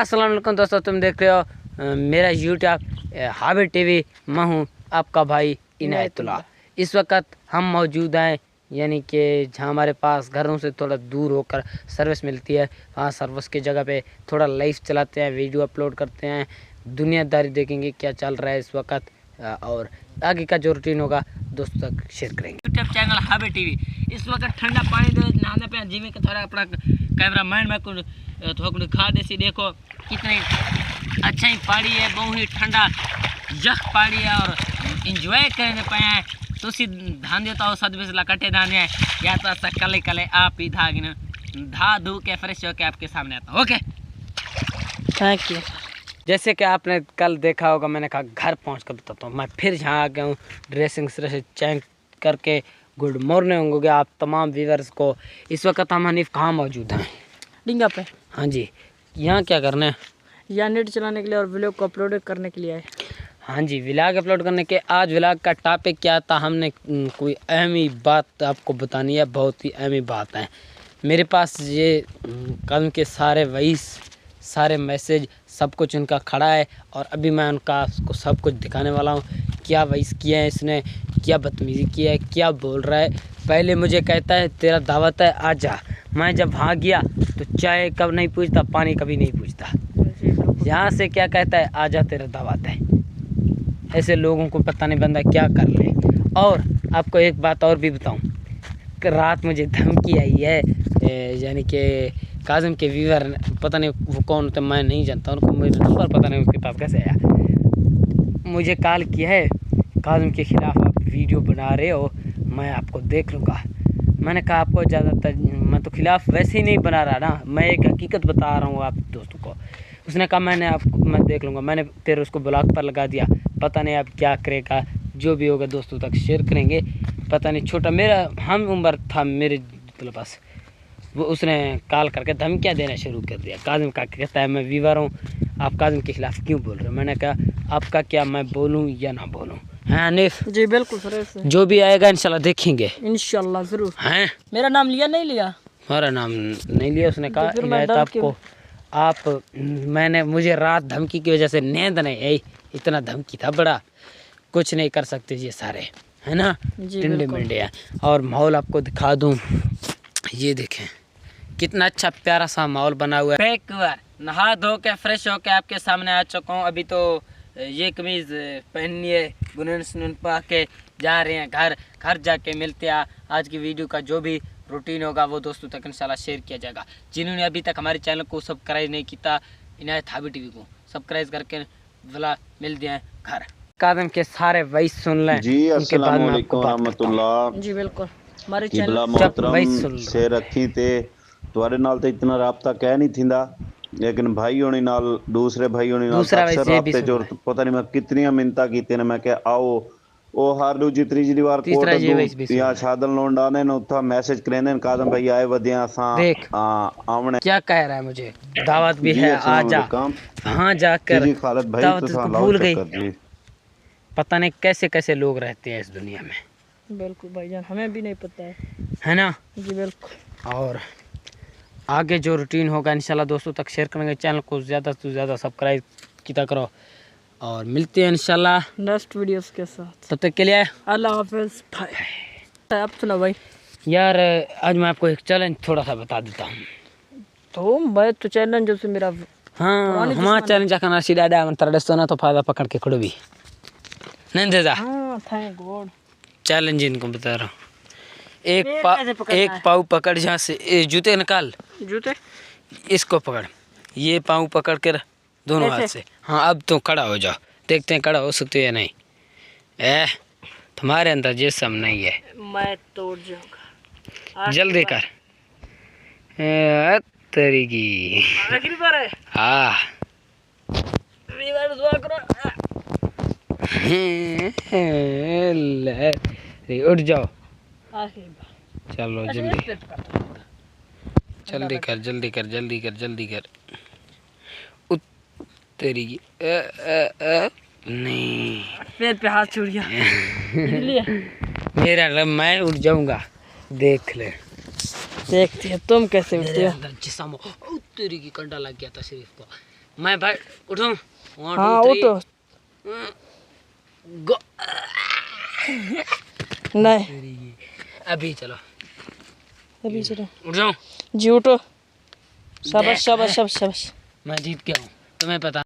अस्सलाम वालेकुम दोस्तों, तुम देख रहे हो मेरा यूट्यूब हाबिब टीवी। मैं हूँ आपका भाई इनायतुल्लाह। इस वक्त हम मौजूद हैं यानी कि जहाँ हमारे पास घरों से थोड़ा दूर होकर सर्विस मिलती है, वहाँ सर्विस की जगह पे थोड़ा लाइव चलाते हैं, वीडियो अपलोड करते हैं, दुनियादारी देखेंगे क्या चल रहा है इस वक्त, और आगे का जो रूटीन होगा दोस्तों तक शेयर करेंगे। YouTube channel Habib TV. इस वक्त ठंडा पानी दे नहाने पे जिम्मे के थोड़ा अपना कैमरा मैन में कुछ थोड़ा दिखा देसी। देखो कितनी अच्छा ही पानी है, बहुत ही ठंडा यख पानी है और इंजॉय करने पाए हैं। तो धान देता हो सद बिस्ला कटे धान है या तो ऐसा कले कले आप ही धागिन धा धो के फ्रेश होके आपके सामने आता हूँ। Okay, thank you. जैसे कि आपने कल देखा होगा, मैंने कहा घर पहुँच कर बताता हूँ। मैं फिर यहाँ आ गया हूँ ड्रेसिंग से चेंज करके। गुड मॉर्निंग हो गया आप तमाम व्यूअर्स को। इस वक्त हम हनीफ कहाँ मौजूद हैं? डिंगा पे। हाँ जी, यहाँ क्या करना है? यहाँ नेट चलाने के लिए और व्लॉग को अपलोड करने के लिए आए। हाँ जी, व्लॉग अपलोड करने के। आज व्लॉग का टॉपिक क्या था, हमने कोई अहम ही बात आपको बतानी है, बहुत ही अहम ही बात है। मेरे पास ये कल के सारे वॉइस, सारे मैसेज, सब कुछ उनका खड़ा है और अभी मैं उनका उसको सब कुछ दिखाने वाला हूँ। क्या वॉइस किया है इसने, क्या बदतमीज़ी किया है, क्या बोल रहा है। पहले मुझे कहता है तेरा दावत है आ जा। मैं जब वहाँ गया तो चाय कब नहीं पूछता, पानी कभी नहीं पूछता। यहाँ से क्या कहता है आ जा तेरा दावत है। ऐसे लोगों को पता नहीं बंदा क्या कर ले। और आपको एक बात और भी बताऊँ कि रात मुझे धमकी आई है, यानी कि काज़म के व्यूअर, पता नहीं वो कौन होते, मैं नहीं जानता उनको, मेरा नंबर पता नहीं उसके पास कैसे आया। मुझे कॉल किया है, काज़म के ख़िलाफ़ आप वीडियो बना रहे हो, मैं आपको देख लूँगा। मैंने कहा आपको ज़्यादातर मैं तो खिलाफ़ वैसे ही नहीं बना रहा ना, मैं एक हकीकत बता रहा हूँ आप दोस्तों को। उसने कहा मैं देख लूँगा। मैंने तेरे उसको ब्लॉक पर लगा दिया। पता नहीं आप क्या करेगा, जो भी होगा दोस्तों तक शेयर करेंगे। पता नहीं छोटा मेरा हम उम्र था मेरे पास, वो उसने कॉल करके धमकियाँ देना शुरू कर दिया। काज़म का कहता है मैं व्यूअर हूँ, आप काज़म के ख़िलाफ़ क्यों बोल रहे हो? मैंने कहा आपका क्या, मैं बोलूँ या ना बोलूँ? हाँ हनीफ जी बिल्कुल सर, जो भी आएगा इंशाल्लाह देखेंगे, इंशाल्लाह ज़रूर। हैं मेरा नाम लिया नहीं लिया? हमारा नाम नहीं लिया। उसने कहा तो फिर मैं आपको मैंने मुझे रात धमकी की वजह से नींद नहीं आई, इतना धमकी था बड़ा, कुछ नहीं कर सकते ये सारे, है ना, टिंडे मिंडे हैं। और माहौल आपको दिखा दूँ, ये देखें कितना अच्छा प्यारा सा माहौल बना हुआ है। नहा धो के फ्रेश होके आपके सामने आ चुका हूँ। अभी तो ये कमीज़ पहननी है, बुनन सुनन पा के जा रहे हैं घर जाके मिलते हैं। आज की वीडियो का जो भी रूटीन होगा वो दोस्तों तक इंशाल्लाह शेयर किया जाएगा। जिन्होंने अभी तक हमारे चैनल को सब्सक्राइब नहीं किया, इनायत हाबिब टीवी को सब्सक्राइब करके वाला मिलते हैं घर। कादम के सारे वॉइस सुन लें जी। अस्सलाम वालेकुम रहमतुल्लाह। जी बिल्कुल, हमारे किबला चैनल मोहतरम से रखी ते तुहाडे नाल तो इतना राबता कह नहीं थींदा, लेकिन भाई होनी नाल, दूसरे भाई होनी नाल अक्सर राबते जो पता नहीं मैं कितनी मिन्नतां कीते ने। मैं कह आओ ओ हर दूजी तीसरी बार कोट या छादल लोंड आने ने उथा मैसेज करेंदे कादम भाई आए वदिया सा आवणे। क्या कह रहा है मुझे, दावत भी है आ जा। वहां जाकर जी खालिद भाई दावत तो उसको भूल गई। पता नहीं कैसे कैसे लोग रहते हैं इस दुनिया में। बिल्कुल भाईजान, हमें भी नहीं पता है ना। जी बिल्कुल। और आगे जो रूटीन होगा इंशाल्लाह दोस्तों तक शेयर करेंगे। चैनल को ज़्यादा से ज़्यादा सब्सक्राइब किया करो और मिलते हैं इंशाल्लाह नेक्स्ट वीडियोस के साथ। तब तक के लिए अल्लाह हाफिज़ भाई। आप सुना भाई यार, आज मैं आपको एक चैलेंज थोड़ा सा बता देता हूँ। तो मैं तो चैलेंज जो से मेरा हाँ हमारा चैलेंज आखना सीधा मन तरह सोना तो फायदा पकड़ के खड़ो भी नहीं दे जा। हाँ थैंक गॉड। चैलेंज इनको बता रहा हूँ। एक पाँव पकड़, जहाँ से जूते निकाल, जूते इसको पकड़, ये पाँव पकड़ कर दोनों हाथ से। हाँ अब तो खड़ा हो जाओ, देखते हैं खड़ा हो सकते हो या नहीं। तुम्हारे अंदर ये सब नहीं है, मैं तोड़ जाऊंगा। जल्दी कर तेरी की। आखिरी बार है। हाँ दुआ करो। उठ जाओ, आखिरी बार। चलो जल्दी कर। तेरी की नहीं, पैर पे हाथ छूट गया। मेरा मैं उठ जाऊंगा, देख ले। देखते हैं तुम कैसे उठते हो। जिसम तेरी की कंडा लग गया था शरीफ को। मैं भाई उठूं? 1 हाँ 2 3 उठो। गो। नहीं अभी चलो, अभी चलो उठ जाओ। जी उठो। शाबाश शाबाश शाबाश शाबाश। मैं जीत गया हूँ, तुम्हें पता